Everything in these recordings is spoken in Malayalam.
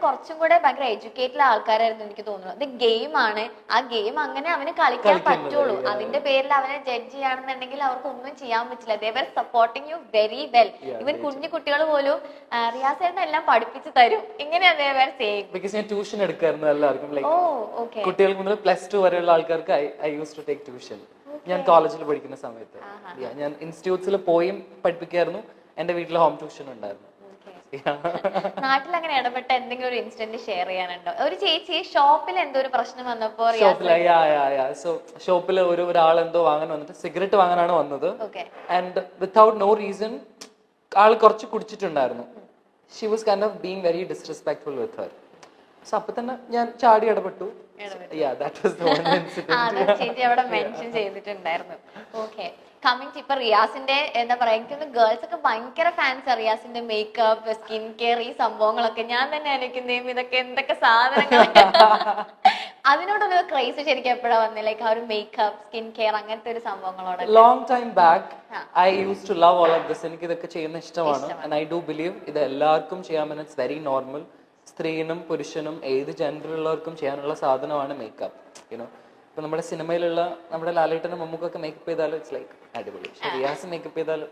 കുറച്ചും കൂടെ ഭയങ്കര എഡ്യൂക്കേറ്റഡ് ആൾക്കാരായിരുന്നു എനിക്ക് തോന്നുന്നു. ഇത് ഗെയിമാണ്, ആ ഗെയിം അങ്ങനെ അവന് കളിക്കാൻ പറ്റുള്ളൂ. അതിന്റെ പേരിൽ അവനെ ജഡ്ജ് ചെയ്യുകയാണെന്നുണ്ടെങ്കിൽ അവർക്ക് ഒന്നും ചെയ്യാൻ പറ്റില്ല. ദേ വർ സപ്പോർട്ടിങ് യു വെരി വെൽ. ഇവൻ കുഞ്ഞു കുട്ടികൾ പോലും റിയാസ് ഏട്ടൻ എല്ലാം പഠിപ്പിച്ചു തരും. ഇങ്ങനെയാ ദേ വർ സേയിങ്. ബിക്കോസ് ഞാൻ ട്യൂഷൻ എടുക്കായിരുന്നു എല്ലാവർക്കും. ലൈക്ക് കുട്ടികൾക്ക് മുതൽ +2 വരെയുള്ള ആൾക്കാർക്ക് I use to take tuition. ഞാൻ കോളേജിൽ പഠിക്കുന്ന സമയത്ത് ഞാൻ ഇൻസ്റ്റിറ്റ്യൂട്ട്സിൽ പോയും പഠിപ്പിക്കായിരുന്നു. എന്റെ വീട്ടിൽ ഹോം ട്യൂഷൻ ഉണ്ടായിരുന്നു. നാട്ടിൽ അങ്ങനെ ഇടപെട്ട എന്തെങ്കിലും ഒരു ഇൻസിഡന്റ് ഷെയർ ചെയ്യാനുണ്ടോ? ഒരു ചേച്ചി ഷോപ്പിൽ എന്തോ ഒരു പ്രശ്നം വന്നപ്പോ ഷോപ്പിൽ ഒരാൾ എന്തോ വാങ്ങാൻ വന്നിട്ട് സിഗരറ്റ് വാങ്ങാനാണ് വന്നത്. ആൻഡ് വിത്തൗട്ട് നോ റീസൺ ആൾ കുറച്ച് കുടിച്ചിട്ടുണ്ടായിരുന്നു. She was kind of being very disrespectful with her. So അപ്പൊ തന്നെ ഞാൻ ചാടി ഇടപെട്ടു. ചേച്ചി അവിടെ മെൻഷൻ ചെയ്തിട്ടുണ്ടായിരുന്നു. ഓക്കെ, കമ്മിങ് ഇപ്പൊ റിയാസിന്റെ എന്താ പറയാ, എനിക്കൊന്ന് ഗേൾസ് ഒക്കെ ഭയങ്കര ഫാൻസ് റിയാസിന്റെ മേക്കപ്പ്, സ്കിൻ കെയർ, ഈ സംഭവങ്ങളൊക്കെ. ഞാൻ തന്നെ ആലോചിക്കുന്നേം ഇതൊക്കെ എന്തൊക്കെ സാധനങ്ങൾ. അതിനോടൊരു ക്രൈസ് ശരിക്കും എപ്പോഴാ വന്നത്? ലൈക്ക് ആ ഒരു മേക്കപ്പ്, സ്കിൻ കെയർ അങ്ങനത്തെ ഒരു സംഭവങ്ങളോട് long time back I use to love all of this. എനിക്ക് ഇതൊക്കെ ചെയ്യുന്ന ഇഷ്ടമാണ്. ആൻഡ് ഐ ഡു ബിലീവ് ഇത് എല്ലാവർക്കും ചെയ്യാമെന്ന്. It's very normal. സ്ത്രീനും പുരുഷനും ഏത് ജെൻഡറിലുള്ളവർക്കും ചെയ്യാനുള്ള സാധനമാണ് മേക്കപ്പ്. യുനോ, ഇപ്പൊ നമ്മുടെ സിനിമയിലുള്ള നമ്മുടെ ലാലേട്ടനും മമ്മൂക്കൊക്കെ മേക്കപ്പ് ചെയ്താലും ഇറ്റ്സ് ലൈക്ക് അടിപൊളി. റിയാസ് മേക്കപ്പ് ചെയ്താലും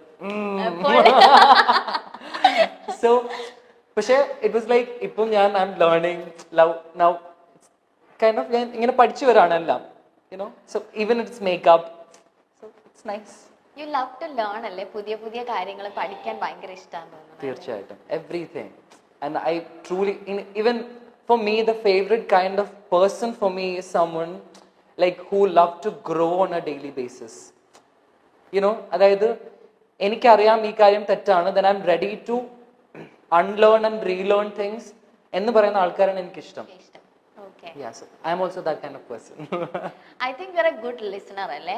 സോ പക്ഷെ ഇറ്റ് വാസ് ലൈക്ക് ഇപ്പം ഞാൻ I am learning love now kind of. ഞാൻ ഇങ്ങനെ പഠിച്ചു വരാണ് എല്ലാം. You know, so even it's makeup. So it's nice. You love to learn അല്ലേ? പുതിയ പുതിയ കാര്യങ്ങൾ പഠിക്കാൻ ഭയങ്കര ഇഷ്ടമാണ് തോന്നുന്നു. തീർച്ചയായിട്ടും, everything. And I truly, even for me, the favorite kind of person for me is someone like who love to grow on a daily basis. You know, അതായത് എനിക്കറിയാം ഈ കാര്യം തെറ്റാണ്, then I'm ready to unlearn and relearn things എന്ന് പറയുന്ന ആൾക്കാരാണ് എനിക്കിഷ്ടം. Okay. Yeah, so I'm also that kind of person. I think you're a good listener അല്ലേ?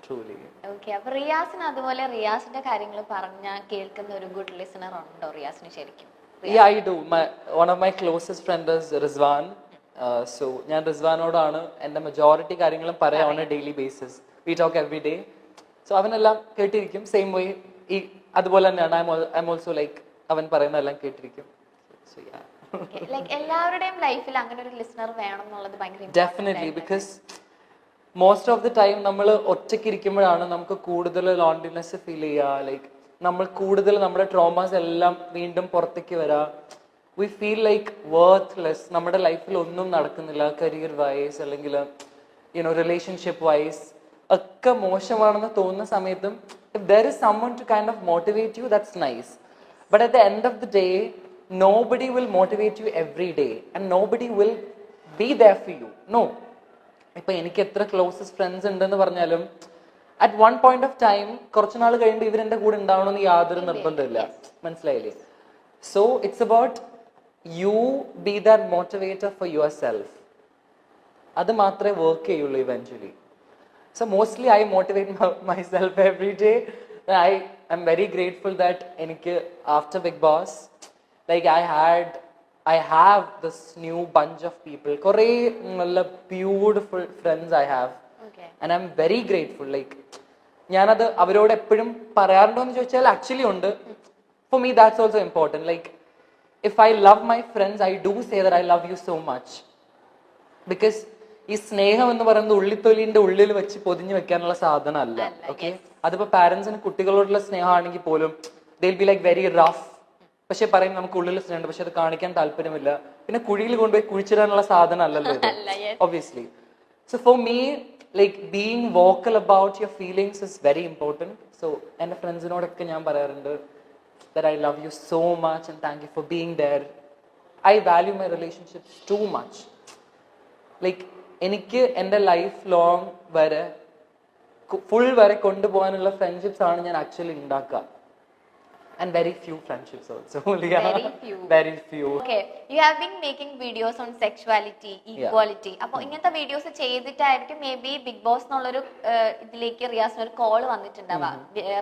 Truly. Okay, അപ്പൊ റിയാസിന് അതുപോലെ റിയാസിന്റെ കാര്യങ്ങൾ പറഞ്ഞാൽ കേൾക്കുന്ന ഒരു ഗുഡ് ലിസണർ ഉണ്ടോ റിയാസിന് ശരിക്കും? Yeah, I do. One of my closest friends is Rizwan. So ഞാൻ റിസ്വാനോടാണ് എൻ്റെ മെജോറിറ്റി കാര്യങ്ങളും പറയാം on A daily basis. We talk every day. So അവനെല്ലാം കേട്ടിരിക്കും. സെയിം വേ ഈ അതുപോലെ തന്നെയാണ് ഐ എം ഓൾസോ ലൈക്ക് അവൻ പറയുന്നതെല്ലാം കേട്ടിരിക്കും. സോ യാ, ലൈക്ക് എല്ലാവരുടെയും ലൈഫിൽ അങ്ങനെ ഒരു ലിസണർ വേണം എന്നുള്ളത് ഭയങ്കര definitely. Because most of the time നമ്മൾ ഒറ്റയ്ക്ക് ഇരിക്കുമ്പോഴാണ് നമുക്ക് കൂടുതൽ ലോൺലിനെസ് ഫീൽ ചെയ്യുക. ലൈക്ക് നമ്മൾ കൂടുതൽ നമ്മുടെ ട്രോമാസ് എല്ലാം വീണ്ടും പുറത്തേക്ക് വരാം. We feel like worthless. നമ്മുടെ ലൈഫിൽ ഒന്നും നടക്കുന്നില്ല. കരിയർ വൈസ് അല്ലെങ്കിൽ യുനോ റിലേഷൻഷിപ്പ് വൈസ് ഒക്കെ മോശമാണെന്ന് തോന്നുന്ന സമയത്തും if there is someone to kind of motivate you, that's nice. But at the end of the day, nobody will motivate you every day and nobody will be there for you. No. ഇപ്പൊ എനിക്ക് എത്ര ക്ലോസസ്റ്റ് ഫ്രണ്ട്സ് ഉണ്ടെന്ന് പറഞ്ഞാലും at one point of time കുറച്ച് നാൾ കഴിയുമ്പോൾ ഇവരെന്റെ കൂടെ ഉണ്ടാവണമെന്ന് യാതൊരു നിർബന്ധമില്ല. മനസ്സിലായില്ലേ? So it's about you be that motivator for your self. അത് മാത്രമേ വർക്ക് ചെയ്യുള്ളൂ eventually. So mostly I motivate my self every day. I'm very grateful that എനിക്ക് after Bigg Boss like I have this new bunch of people. കുറേ നല്ല beautiful friends I have. And I'm very grateful. Like ഞാനത് അവരോട് എപ്പോഴും പറയാറുണ്ടോ എന്ന് ചോദിച്ചാൽ ആക്ച്വലി ഉണ്ട്. For me that's also important. Like if I love my friends, I do say that I love you so much. Because ഈ സ്നേഹം എന്ന് പറയുന്നത് ഉള്ളിത്തൊലിന്റെ ഉള്ളിൽ വെച്ച് പൊതിഞ്ഞു വെക്കാനുള്ള സാധനമല്ല. ഓക്കെ, അതിപ്പോ പാരന്റ്സിന് കുട്ടികളോടുള്ള സ്നേഹമാണെങ്കിൽ പോലും they'll be like very rough. പക്ഷെ പറയും നമുക്ക് ഉള്ളിൽ സ്നേഹമുണ്ട്, പക്ഷെ അത് കാണിക്കാൻ താല്പര്യമില്ല. പിന്നെ കുഴിയിൽ കൊണ്ടുപോയി കുഴിച്ചിടാനുള്ള സാധനം അല്ലല്ലോ ഇത്, obviously. So for me, like being vocal about your feelings is very important. So എൻ്റെ ഫ്രണ്ട്സിനോടൊക്കെ ഞാൻ പറയാറുണ്ട് that I love you so much and thank you for being there. I value my relationships too much. Like എനിക്ക് എൻ്റെ ലൈഫ് ലോങ് വരെ ഫുൾ വരെ കൊണ്ടുപോകാനുള്ള ഫ്രണ്ട്ഷിപ്സ് ആണ് ഞാൻ ആക്ച്വലി ഉണ്ടാക്കുക. And very few friendships also. Yeah. Very few. Okay, you have been making videos on sexuality, equality. അപ്പൊ ഇങ്ങനത്തെ വീഡിയോസ് ചെയ്തിട്ടായിരിക്കും മേ ബി ബിഗ് ബോസ് എന്നുള്ളൊരു ഇതിലേക്ക് റിയാസിന് ഒരു കോൾ വന്നിട്ടുണ്ടാവാം.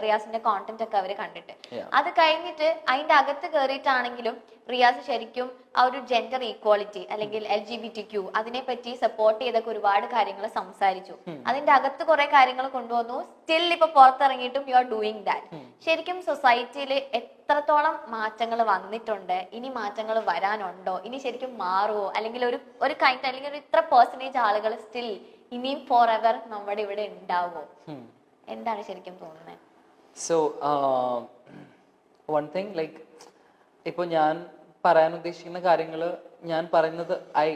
റിയാസിന്റെ കോണ്ടന്റ് ഒക്കെ അവര് കണ്ടിട്ട് അത് കഴിഞ്ഞിട്ട് അതിന്റെ അകത്ത് കയറിയിട്ടാണെങ്കിലും റിയാസ് ശരിക്കും ആ ഒരു ജെൻഡർ ഈക്വാളിറ്റി അല്ലെങ്കിൽ LGBTQ അതിനെപ്പറ്റി സപ്പോർട്ട് ചെയ്തൊക്കെ ഒരുപാട് കാര്യങ്ങൾ സംസാരിച്ചു. അതിന്റെ അകത്ത് കുറെ കാര്യങ്ങൾ കൊണ്ടുവന്നു. സ്റ്റിൽ ഇപ്പൊ പുറത്തിറങ്ങിയിട്ടും യു ആർ ഡൂയിങ് ദാറ്റ്. ശരിക്കും സൊസൈറ്റിയിൽ എത്രത്തോളം മാറ്റങ്ങൾ വന്നിട്ടുണ്ട്, ഇനി മാറ്റങ്ങൾ വരാനുണ്ടോ, ഇനി ശരിക്കും മാറുമോ, അല്ലെങ്കിൽ ഒരു കൈൻഡ് അല്ലെങ്കിൽ ഒരു ഇത്ര പെർസെന്റേജ് ആളുകൾ സ്റ്റിൽ ഇനിയും ഫോർ എവർ നമ്മുടെ ഇവിടെ ഉണ്ടാവോ? എന്താണ് ശരിക്കും തോന്നുന്നത്? സോ വൺ തിങ് ലൈക്ക് ഇപ്പൊ ഞാൻ പറയാൻ ഉദ്ദേശിക്കുന്ന കാര്യങ്ങൾ ഞാൻ പറയുന്നത് I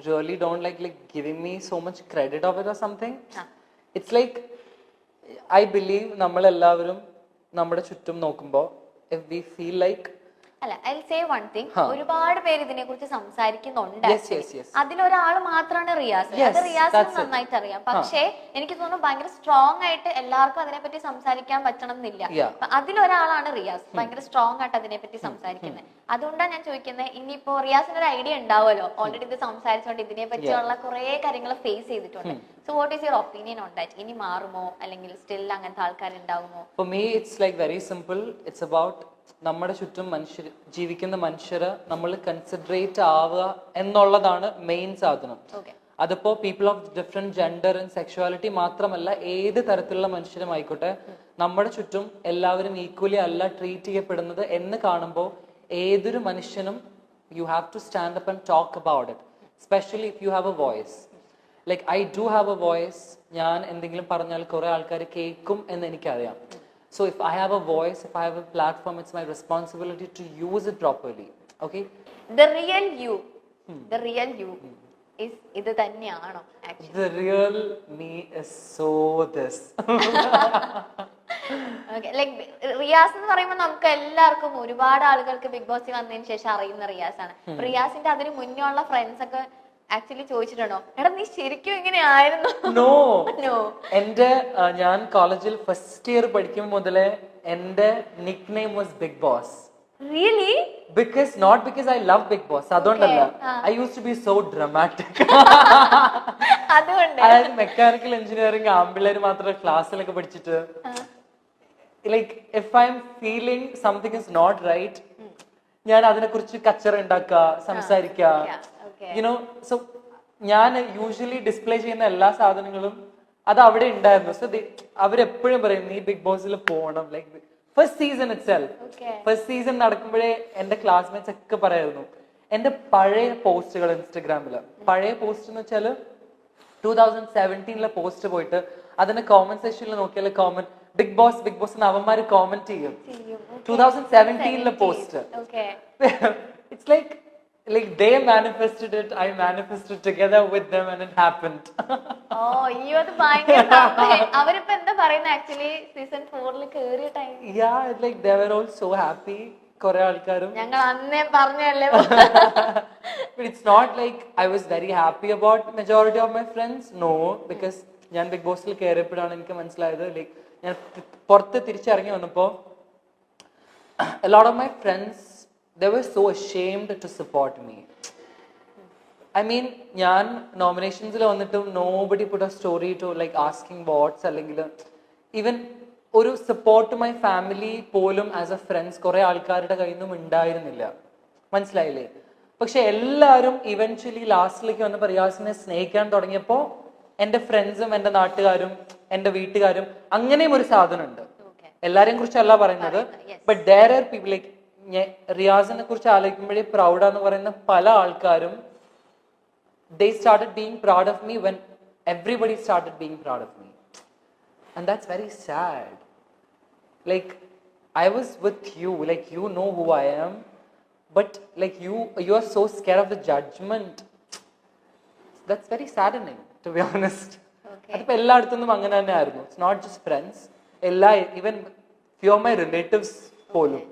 really don't like giving me so much credit of it or something. It's like I believe നമ്മളെല്ലാവരും നമ്മുടെ ചുറ്റും നോക്കുമ്പോൾ ഇഫ് വി ഫീൽ ലൈക്ക് അല്ല, ഐ സേ വൺ തിങ്, ഒരുപാട് പേര് ഇതിനെ കുറിച്ച് സംസാരിക്കുന്നുണ്ട്. അതിലൊരാൾ മാത്രമാണ് റിയാസ്. അത് റിയാസിന് നന്നായിട്ട് അറിയാം. പക്ഷേ എനിക്ക് തോന്നുന്നു ഭയങ്കര സ്ട്രോങ് ആയിട്ട് എല്ലാവർക്കും അതിനെപ്പറ്റി സംസാരിക്കാൻ പറ്റണം എന്നില്ല. അതിലൊരാളാണ് റിയാസ്, ഭയങ്കര സ്ട്രോങ് ആയിട്ട് അതിനെപ്പറ്റി സംസാരിക്കുന്നത്. അതുകൊണ്ടാണ് ഞാൻ ചോദിക്കുന്നത്, ഇനിയിപ്പോ റിയാസിന് ഒരു ഐഡിയ ഉണ്ടാവുമല്ലോ, ഓൾറെഡി ഇത് സംസാരിച്ചുകൊണ്ട് ഇതിനെ പറ്റിയുള്ള കുറെ കാര്യങ്ങൾ ഫേസ് ചെയ്തിട്ടുണ്ട്. So what is your opinion on that? ഇനി മാറുമോ, അല്ലെങ്കിൽ സ്റ്റിൽ അങ്ങനത്തെ ആൾക്കാർ ഉണ്ടാവുമോ? For me it's like very simple. It's about നമ്മുടെ ചുറ്റും ജീവിക്കുന്ന മനുഷ്യരെ നമ്മൾ കൺസിഡറേറ്റ് ആവുക എന്നുള്ളതാണ് മെയിൻ സാധനം. അതിപ്പോ people of different gender and sexuality മാത്രമല്ല, ഏത് തരത്തിലുള്ള മനുഷ്യരും ആയിക്കോട്ടെ, നമ്മുടെ ചുറ്റും എല്ലാവരും ഈക്വലി അല്ല ട്രീറ്റ് ചെയ്യപ്പെടുന്നത് എന്ന് കാണുമ്പോൾ ഏതൊരു മനുഷ്യനും you have to stand up and talk about it, specially if you have a voice. Like I do have a voice. ഞാൻ എന്തെങ്കിലും പറഞ്ഞാൽ കുറെ ആൾക്കാർ കേൾക്കും എന്ന് എനിക്കറിയാം. So if I have a voice, if I have a platform, it's my responsibility to use it properly. Okay? The real you is ഇത് തന്നെയാണോ actually? The real me is so this. Okay, like Riyas എന്ന് പറയുമ്പോൾ നമുക്ക് എല്ലാവർക്കും ഒരുപാട് ആളുകൾക്ക് ബിഗ് ബോസിൽ വന്നതിന് ശേഷം അറിയുന്ന റിയാസ് ആണ്. റിയാസിന്റെ അതിന് മുന്നേ ഉള്ള ഫ്രണ്ട്സ് ഒക്കെ ആക്ച്വലി ചോദിച്ചിട്ടുണ്ടോ, എടാ നീ ശരിക്കും ഇങ്ങനെയായിരുന്നു? നോ. എന്റെ ഞാൻ കോളേജിൽ ഫസ്റ്റ് ഇയർ പഠിക്കുമ്പോൾ മുതലേ എന്റെ nickname was Bigg Boss. Really? Because not because I love Bigg Boss, അതുകൊണ്ടല്ല. I use to be so dramatic. അതുകൊണ്ട് അതായത് മെക്കാനിക്കൽ എഞ്ചിനീയറിംഗ് ആമ്പിള്ളേര് മാത്രം ക്ലാസ്സിലൊക്കെ പഠിച്ചിട്ട് like if I'm feeling something is not right, ഞാൻ അതിനെ കുറിച്ച് കച്ചറ ഉണ്ടാക്കുക, സംസാരിക്കുക. യുനോ, സോ ഞാൻ യൂഷ്വലി ഡിസ്പ്ലേ ചെയ്യുന്ന എല്ലാ സാധനങ്ങളും അത് അവിടെ ഉണ്ടായിരുന്നു. സോ അവരെപ്പോഴും പറയും നീ ബിഗ് ബോസിൽ പോകണം. Like first season itself, first season നടക്കുമ്പോഴേ എന്റെ ക്ലാസ്മേറ്റ്സ് ഒക്കെ പറയായിരുന്നു. എന്റെ പഴയ പോസ്റ്റുകൾ ഇൻസ്റ്റഗ്രാമില്, പഴയ പോസ്റ്റ് എന്ന് വെച്ചാല് 2017 പോസ്റ്റ് പോയിട്ട് അതിന്റെ കോമന്റ് സെക്ഷനിൽ നോക്കിയാൽ കോമന്റ് ബിഗ് ബോസ് ബിഗ് ബോസ് എന്ന് അവന്മാര് കോമന്റ് ചെയ്യും. 2017 post. It's like they manifested it, I manifested together with them and it happened. അത് ഭയങ്കര അവരിപ്പോ എന്താ പറയുന്നത് ആക്ച്വലി സീസൺ 4 കേറിയ time? Yeah, like they were all so happy. കുറെ ആൾക്കാരും ഞങ്ങൾ അന്നേ പറഞ്ഞല്ലേ. But it's not like I was very happy about majority of my friends. No, because ഞാൻ ബിഗ് ബോസിൽ കയറിയപ്പോഴാണ് എനിക്ക് മനസ്സിലായത്, ലൈക്ക് ഞാൻ പുറത്ത് തിരിച്ചിറങ്ങി വന്നപ്പോ a lot of my friends, they were so ashamed to support me. I mean, ഞാൻ നോമിനേഷൻസിൽ വന്നിട്ടും nobody put a story to like asking votes, അല്ലെങ്കിൽ ഈവൻ ഒരു സപ്പോർട്ട് മൈ ഫാമിലി പോലും ആസ് എ ഫ്രണ്ട്സ് കുറെ ആൾക്കാരുടെ കയ്യിൽ നിന്നും ഉണ്ടായിരുന്നില്ല. മനസ്സിലായില്ലേ? പക്ഷെ എല്ലാവരും ഇവൻച്വലി ലാസ്റ്റിലേക്ക് വന്നപ്പോൾ റിയാസിനെ സ്നേഹിക്കാൻ തുടങ്ങിയപ്പോൾ എന്റെ ഫ്രണ്ട്സും എന്റെ നാട്ടുകാരും എന്റെ വീട്ടുകാരും അങ്ങനെയും ഒരു സാധനം ഉണ്ട്. എല്ലാരെയും കുറിച്ചല്ല പറയുന്നത്, but there are people like റിയാസിനെ കുറിച്ച് ആലോചിക്കുമ്പോഴേ പ്രൗഡാന്ന് പറയുന്ന പല ആൾക്കാരും they started being proud of me when everybody started being proud of me, and that's very sad. Like I was with you, like you know who I am, but like you are so scared of the judgment. That's very saddening, to be honest. അതിപ്പോ എല്ലായിടത്തുനിന്നും അങ്ങനെ തന്നെ ആയിരുന്നു. It's not just friends, even few of my relatives പോലും